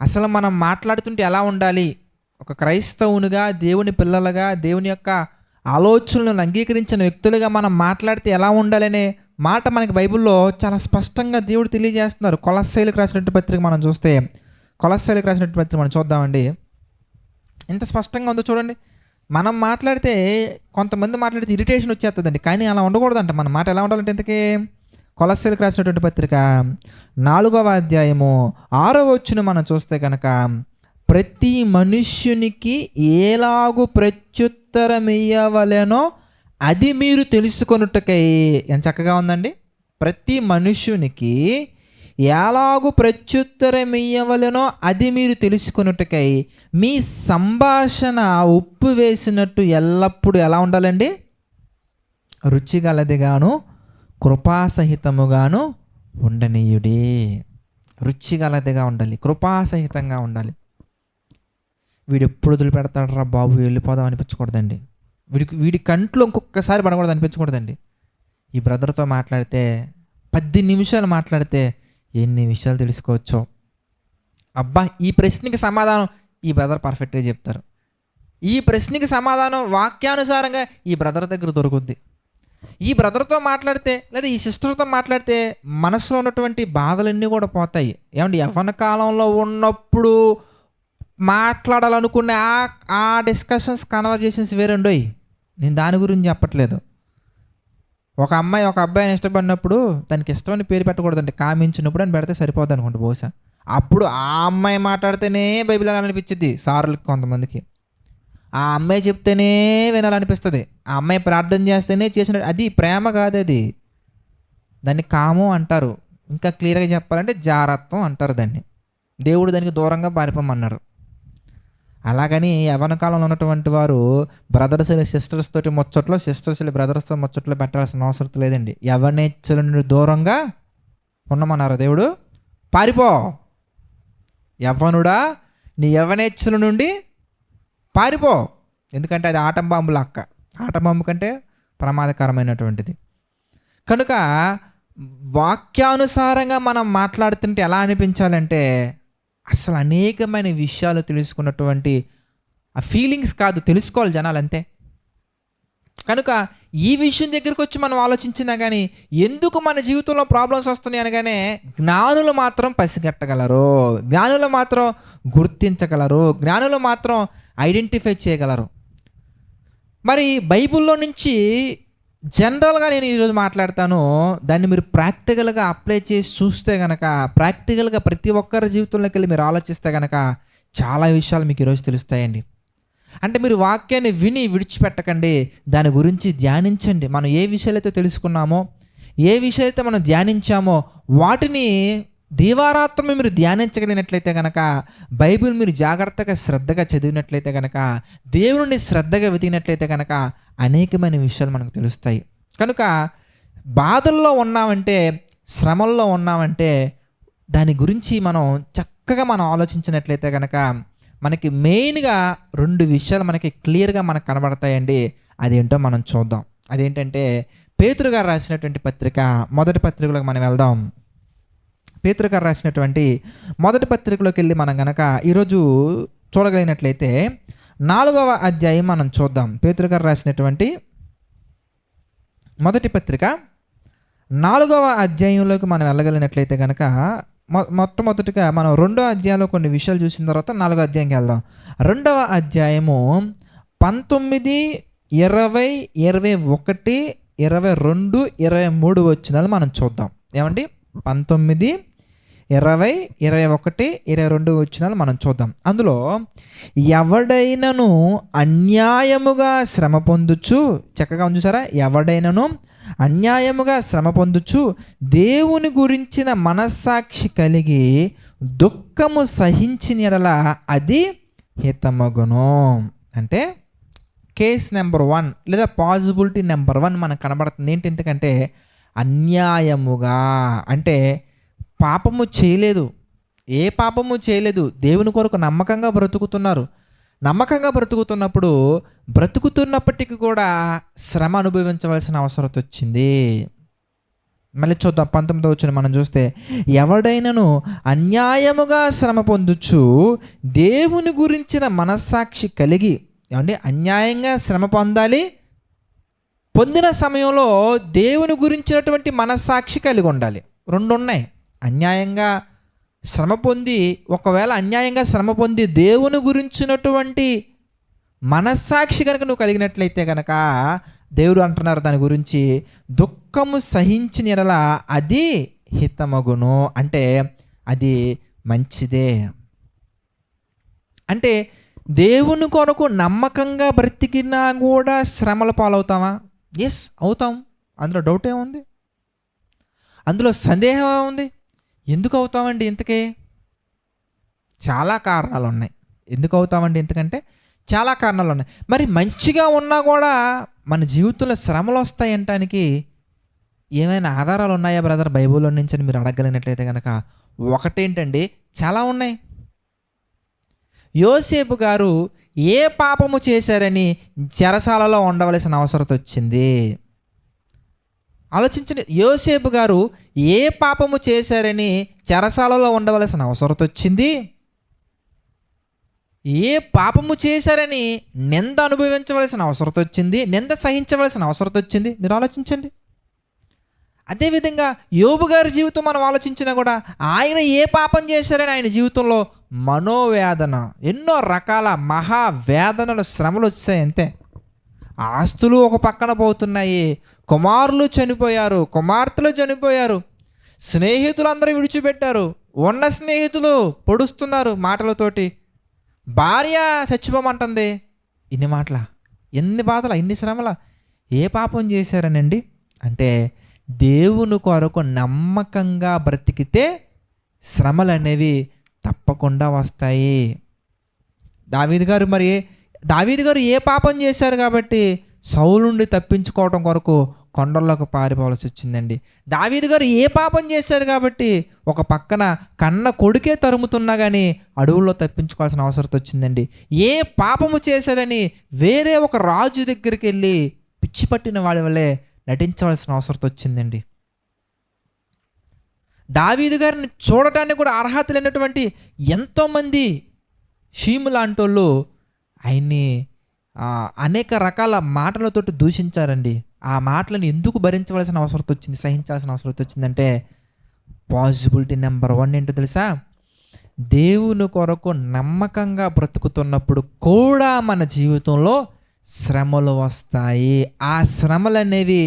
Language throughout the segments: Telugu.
అసలు మనం మాట్లాడుతుంటే ఎలా ఉండాలి, ఒక క్రైస్తవునిగా, దేవుని పిల్లలుగా, దేవుని యొక్క ఆలోచనలను అంగీకరించిన వ్యక్తులుగా మనం మాట్లాడితే ఎలా ఉండాలనే మాట మనకి బైబిల్లో చాలా స్పష్టంగా దేవుడు తెలియజేస్తున్నారు. కొలస్సీలకు రాసినటువంటి పత్రిక మనం చూస్తే, కొలస్సీలకు రాసినటువంటి పత్రిక మనం చూద్దామండి. ఎంత స్పష్టంగా ఉందో చూడండి. మనం మాట్లాడితే కొంతమంది మాట్లాడితే ఇరిటేషన్ వచ్చేస్తుందండి, కానీ అలా ఉండకూడదంట. మన మాట ఎలా ఉండాలంటే ఇంతకీ కొలస్సీలకు రాసినటువంటి పత్రిక 4వ అధ్యాయము 6వ వచనం మనం చూస్తే కనుక, ప్రతి మనుష్యునికి ఏలాగు ప్రత్యుత్తరం ఇయ్యవలెనో అది మీరు తెలుసుకొనుటకై. ఎంత చక్కగా ఉందండి. ప్రతి మనుష్యునికి ఎలాగు ప్రత్యుత్తరం ఇయ్యవలెనో అది మీరు తెలుసుకొనుటకై మీ సంభాషణ ఉప్పు వేసినట్టు ఎల్లప్పుడూ ఎలా ఉండాలండి? రుచిగలదిగాను కృపాసహితముగాను ఉండనీయుడి. రుచిగలదిగా ఉండాలి, కృపాసహితంగా ఉండాలి. వీడు ఎప్పుడు వదిలిపెడతాడు రా బాబు, వెళ్ళిపోదాం అనిపించకూడదండి. వీడి కంట్లో ఇంకొకసారి పడకూడదు అనిపించకూడదండి. ఈ బ్రదర్తో మాట్లాడితే 10 నిమిషాలు మాట్లాడితే ఎన్ని విషయాలు తెలుసుకోవచ్చో. అబ్బా, ఈ ప్రశ్నకి సమాధానం ఈ బ్రదర్ పర్ఫెక్ట్గా చెప్తారు. ఈ ప్రశ్నకి సమాధానం వాక్యానుసారంగా ఈ బ్రదర్ దగ్గర దొరుకుద్ది. ఈ బ్రదర్తో మాట్లాడితే లేదా ఈ సిస్టర్తో మాట్లాడితే మనసులో ఉన్నటువంటి బాధలన్నీ కూడా పోతాయి. ఏమంటే యవ్వన కాలంలో ఉన్నప్పుడు మాట్లాడాలనుకునే ఆ డిస్కషన్స్, కన్వర్జేషన్స్ వేరండోయ్. నేను దాని గురించి చెప్పట్లేదు. ఒక అమ్మాయి ఒక అబ్బాయిని ఇష్టపడినప్పుడు తనకి ఇష్టమని పేరు పెట్టకూడదంటే, కామించినప్పుడు అని పెడితే సరిపోద్ది అనుకుంటా బహుశా. అప్పుడు ఆ అమ్మాయి మాట్లాడితేనే బైబిల్ అనిపించింది సార్లకి, కొంతమందికి. ఆ అమ్మాయి చెప్తేనే వినాలనిపిస్తుంది. ఆ అమ్మాయి ప్రార్థన చేస్తేనే చేసిన. అది ప్రేమ కాదు, అది దాన్ని కామం అంటారు. ఇంకా క్లియర్గా చెప్పాలంటే జారత్వం అంటారు దాన్ని. దేవుడు దానికి దూరంగా పారిపోమన్నారు. అలాగని యవ్వన కాలంలో ఉన్నటువంటి వారు బ్రదర్స్ సిస్టర్స్ తోటి ముచ్చట్లో, సిస్టర్స్ బ్రదర్స్తో ముచ్చట్లో పెట్టాల్సిన అవసరం లేదండి. యవ్వనేచ్ఛల నుండి దూరంగా ఉండమన్నారు దేవుడు. పారిపో యవ్వనుడా, నీ యవ్వనేచ్ఛల నుండి పారిపో. ఎందుకంటే అది ఆటం బాంబు లక్క. ఆటం బాంబు కంటే ప్రమాదకరమైనటువంటిది. కనుక వాక్యానుసారంగా మనం మాట్లాడుతుంటే ఎలా అనిపించాలంటే, అసలు అనేకమైన విషయాలు తెలుసుకున్నటువంటి ఆ ఫీలింగ్స్ కాదు, తెలుసుకోవాలి జనాలు అంతే. కనుక ఈ విషయం దగ్గరికి వచ్చి మనం ఆలోచించినా కానీ ఎందుకు మన జీవితంలో ప్రాబ్లమ్స్ వస్తున్నాయి అనగానే జ్ఞానులు మాత్రం పసిగట్టగలరు, జ్ఞానులు మాత్రం గుర్తించగలరు, జ్ఞానులు మాత్రం ఐడెంటిఫై చేయగలరు. మరి బైబిల్లో నుంచి జనరల్గా నేను ఈరోజు మాట్లాడతాను, దాన్ని మీరు ప్రాక్టికల్గా అప్లై చేసి చూస్తే కనుక, ప్రాక్టికల్గా ప్రతి ఒక్కరి జీవితంలోకి వెళ్ళి మీరు ఆలోచిస్తే కనుక చాలా విషయాలు మీకు ఈరోజు తెలుస్తాయండి. అంటే మీరు వాక్యాన్ని విని విడిచిపెట్టకండి, దాని గురించి ధ్యానించండి. మనం ఏ విషయాలైతే తెలుసుకున్నామో, ఏ విషయాలైతే మనం ధ్యానించామో వాటిని దీవారాత్రం మీరు ధ్యానించగలిగినట్లయితే కనుక, బైబిల్ మీరు జాగ్రత్తగా శ్రద్ధగా చదివినట్లయితే కనుక, దేవుని శ్రద్ధగా వెతికినట్లయితే కనుక అనేకమైన విషయాలు మనకు తెలుస్తాయి. కనుక బాధల్లో ఉన్నామంటే, శ్రమల్లో ఉన్నామంటే దాని గురించి మనం చక్కగా మనం ఆలోచించినట్లయితే కనుక మనకి మెయిన్గా 2 విషయాలు మనకి క్లియర్గా మనకు కనబడతాయండి. అదేంటో మనం చూద్దాం. అదేంటంటే పేతురు గారు రాసినటువంటి పత్రిక, మొదటి పత్రికలోకి మనం వెళ్దాం. పేతురు గారు రాసినటువంటి మొదటి పత్రికలోకి వెళ్ళి మనం కనుక ఈరోజు చూడగలిగినట్లయితే 4వ అధ్యాయం మనం చూద్దాం. పేతురు గారు రాసినటువంటి మొదటి పత్రిక 4వ అధ్యాయంలోకి మనం వెళ్ళగలిగినట్లయితే కనుక మొట్టమొదటిగా మనం 2వ అధ్యాయంలో కొన్ని విషయాలు చూసిన తర్వాత 4వ అధ్యాయంకి వెళ్దాం. 2వ అధ్యాయము 19, 20, 21, 22, 23 వచనాలు మనం చూద్దాం. ఏమండి, 19, 20, 21, 22 వచనాలు మనం చూద్దాం. అందులో ఎవడైనను అన్యాయముగా శ్రమ పొందుచు, చక్కగా ఉంది చూసారా, ఎవడైనను అన్యాయముగా శ్రమ పొందుచు దేవుని గురించిన మనస్సాక్షి కలిగి దుఃఖము సహించిన యెడల అది హితమగును. అంటే కేస్ నెంబర్ 1 లేదా పాజిబిలిటీ నెంబర్ 1 మనకు కనబడుతుంది. ఏంటి? ఎందుకంటే అన్యాయముగా అంటే పాపము చేయలేదు, ఏ పాపము చేయలేదు, దేవుని కొరకు నమ్మకంగా బ్రతుకుతున్నారు. నమ్మకంగా బ్రతుకుతున్నప్పుడు బ్రతుకుతున్నప్పటికీ కూడా శ్రమ అనుభవించవలసిన అవసరం వచ్చింది. మళ్ళీ చూద్దాం 19వ వచనం మనం చూస్తే, ఎవడైనను అన్యాయముగా శ్రమ పొందుచు దేవుని గురించిన మనస్సాక్షి కలిగి, ఏమంటే అన్యాయంగా శ్రమ పొందాలి, పొందిన సమయంలో దేవుని గురించినటువంటి మనస్సాక్షి కలిగి ఉండాలి. రెండు ఉన్నాయి. అన్యాయంగా శ్రమ పొంది, ఒకవేళ అన్యాయంగా శ్రమ పొంది దేవుని గురించినటువంటి మనస్సాక్షి కనుక నువ్వు కలిగినట్లయితే కనుక దేవుడు అంటున్నారు దాని గురించి, దుఃఖము సహించిన ఎడల అది హితమగును, అంటే అది మంచిదే. అంటే దేవుని కొరకు నమ్మకంగా బ్రతికినా కూడా శ్రమల పాలవుతామా? ఎస్, అవుతాం. అందులో డౌట్ ఏముంది? అందులో సందేహం ఏముంది? ఎందుకు అవుతామండి ఇంతకీ? చాలా కారణాలు ఉన్నాయి. ఎందుకు అవుతామండి ఇంతకంటే చాలా కారణాలు ఉన్నాయి. మరి మంచిగా ఉన్నా కూడా మన జీవితంలో శ్రమలు వస్తాయి అనటానికి ఏమైనా ఆధారాలు ఉన్నాయా బ్రదర్ బైబిల్లో నుంచి అని మీరు అడగలిగినట్లయితే కనుక, ఒకటేంటండి, చాలా ఉన్నాయి. యోసేపు గారు ఏ పాపము చేశారని చెరసాలలో ఉండవలసిన అవసరం వచ్చింది? ఆలోచించండి. యోసేపు గారు ఏ పాపము చేశారని చెరసాలలో ఉండవలసిన అవసరం వచ్చింది? ఏ పాపము చేశారని నింద అనుభవించవలసిన అవసరం వచ్చింది? నింద సహించవలసిన అవసరం వచ్చింది? మీరు ఆలోచించండి. అదేవిధంగా యోబు గారి జీవితం మనం ఆలోచించినా కూడా ఆయన ఏ పాపం చేశారని ఆయన జీవితంలో మనోవేదన, ఎన్నో రకాల మహావేదనలు, శ్రమలు వచ్చాయి. అంతే. ఆస్తులు ఒక పక్కన పోతున్నాయి, కుమారులు చనిపోయారు, కుమార్తెలు చనిపోయారు, స్నేహితులందరూ విడిచిపెట్టారు, ఉన్న స్నేహితులు పొడుస్తున్నారు మాటలతోటి, భార్య చచ్చిపోమంటుంది. ఇన్ని మాటల, ఎన్ని బాధల, ఇన్ని శ్రమల. ఏ పాపం చేశారనండి? అంటే దేవుని కొరకు నమ్మకంగా బ్రతికితే శ్రమలు అనేవి తప్పకుండా వస్తాయి. దావీదు గారు ఏ పాపం చేశారు కాబట్టి సౌలు నుండి తప్పించుకోవడం కొరకు కొండల్లోకి పారిపోవాల్సి వచ్చిందండి. దావీదు గారు ఏ పాపం చేశారు కాబట్టి ఒక పక్కన కన్న కొడుకే తరుముతున్నా కానీ అడవుల్లో తప్పించుకోవాల్సిన అవసరం వచ్చిందండి. ఏ పాపము చేశారని వేరే ఒక రాజు దగ్గరికి వెళ్ళి పిచ్చి పట్టిన వాడి వల్లే నటించవలసిన అవసరం వచ్చిందండి. దావీదు గారిని చూడటానికి కూడా అర్హత లేనటువంటి ఎంతోమంది షీము లాంటి వాళ్ళు ఆయన్ని అనేక రకాల మాటలతోటి దూషించారండి. ఆ మాటలను ఎందుకు భరించవలసిన అవసరం వచ్చింది, సహించాల్సిన అవసరం వచ్చిందంటే పాజిబిలిటీ నెంబర్ 1 ఏంటో తెలుసా? దేవుని కొరకు నమ్మకంగా బ్రతుకుతున్నప్పుడు కూడా మన జీవితంలో శ్రమలు వస్తాయి. ఆ శ్రమలు అనేవి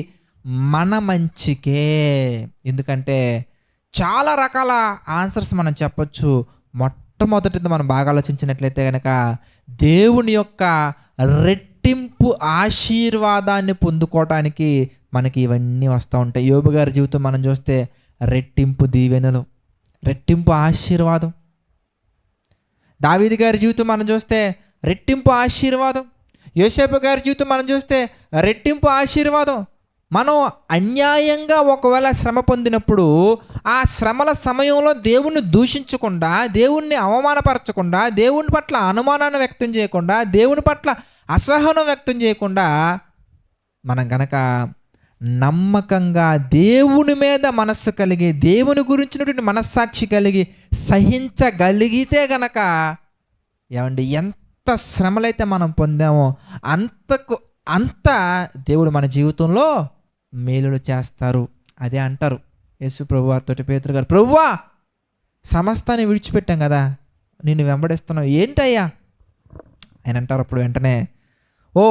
మన మంచికే. ఎందుకంటే చాలా రకాల ఆన్సర్స్ మనం చెప్పొచ్చు. మొట్టమొదటిది మనం బాగా ఆలోచించినట్లయితే కనుక దేవుని యొక్క రెట్టింపు ఆశీర్వాదాన్ని పొందుకోవటానికి మనకి ఇవన్నీ వస్తూ ఉంటాయి. యోబు గారి జీవితం మనం చూస్తే రెట్టింపు దీవెనలు, రెట్టింపు ఆశీర్వాదం. దావీదు గారి జీవితం మనం చూస్తే రెట్టింపు ఆశీర్వాదం. యోసేపు గారి జీవితం మనం చూస్తే రెట్టింపు ఆశీర్వాదం. మనం అన్యాయంగా ఒకవేళ శ్రమ పొందినప్పుడు ఆ శ్రమల సమయంలో దేవుణ్ణి దూషించకుండా, దేవుణ్ణి అవమానపరచకుండా, దేవుని పట్ల అనుమానాన్ని వ్యక్తం చేయకుండా, దేవుని పట్ల అసహనం వ్యక్తం చేయకుండా మనం గనక నమ్మకంగా దేవుని మీద మనస్సు కలిగి, దేవుని గురించినటువంటి మనస్సాక్షి కలిగి సహించగలిగితే గనక ఏమండి, ఎంత శ్రమలైతే మనం పొందామో అంత దేవుడు మన జీవితంలో మేలులు చేస్తారు. అదే అంటారు యేసు ప్రభు వారితో పేతురు గారు, ప్రభువా సమస్తాన్ని విడిచిపెట్టాం కదా, నిన్ను వెంబడిస్తున్నావు ఏంటయ్యా ఆయన అంటారు. అప్పుడు వెంటనే, ఓ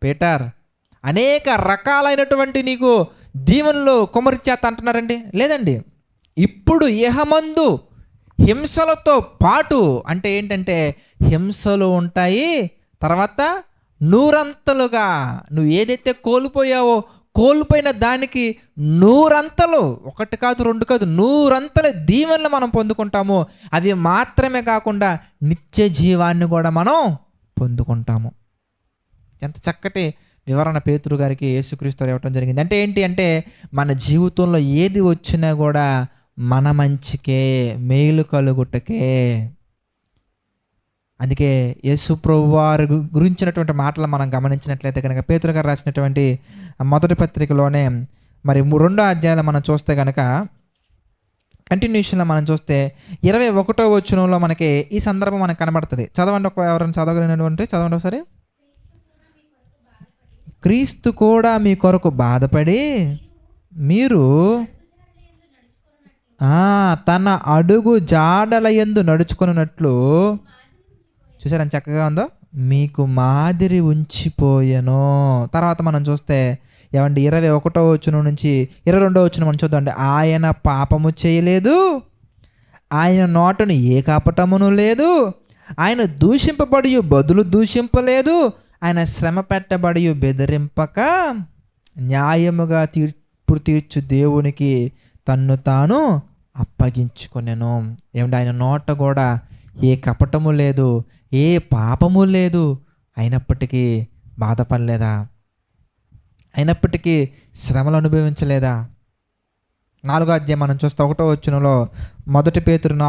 పీటర్, అనేక రకాలైనటువంటి నీకు దీవెనలు కుమ్మరిచ్చేత అంటున్నారండి. లేదండి, ఇప్పుడు ఇహమందు హింసలతో పాటు, అంటే ఏంటంటే హింసలు ఉంటాయి, తర్వాత నూరంతలుగా నువ్వు ఏదైతే కోల్పోయిన దానికి నూరంతలు, 1 కాదు 2 కాదు 100 దీవెనలు మనం పొందుకుంటాము. అవి మాత్రమే కాకుండా నిత్య జీవాన్ని కూడా మనం పొందుకుంటాము. ఎంత చక్కటి వివరణ పేతురు గారికి యేసుక్రీస్తు ఇవ్వటం జరిగింది. అంటే ఏంటి అంటే మన జీవితంలో ఏది వచ్చినా కూడా మన మంచికే, మేలు కలుగుటకే. అందుకే యేసు ప్రభువు వారి గురించినటువంటి మాటలు మనం గమనించినట్లయితే కనుక పేతురు గారు రాసినటువంటి మొదటి పత్రికలోనే మరి రెండో అధ్యాయంలో మనం చూస్తే కనుక కంటిన్యూషన్లో మనం చూస్తే 21వ వచనంలో మనకి ఈ సందర్భం మనకు కనబడుతుంది. చదవండి, ఎవరైనా చదవగలిగినటువంటి చదవండి ఒకసారి. క్రీస్తు కూడా మీ కొరకు బాధపడి మీరు తన అడుగు జాడల యందు నడుచుకున్నట్లు, చూసారా చక్కగా ఉందో, మీకు మాదిరి ఉంచిపోయెను. తర్వాత మనం చూస్తే ఏమండి 21వ వచనం నుంచి 22వ వచనం మనం చూద్దామండి. ఆయన పాపము చేయలేదు, ఆయన నోటను ఏ కపటమును లేదు, ఆయన దూషింపబడి బదులు దూషింపలేదు, ఆయన శ్రమ పెట్టబడి బెదిరింపక న్యాయముగా తీర్పు తీర్చు దేవునికి తన్ను తాను అప్పగించుకొనెను. ఏమంటే ఆయన నోట కూడా ఏ కపటము లేదు, ఏ పాపము లేదు, అయినప్పటికీ బాధపడలేదా? అయినప్పటికీ శ్రమలు అనుభవించలేదా? 4వ అధ్యాయం మనం చూస్తే 1వ వచనంలో 1 పేతురు 4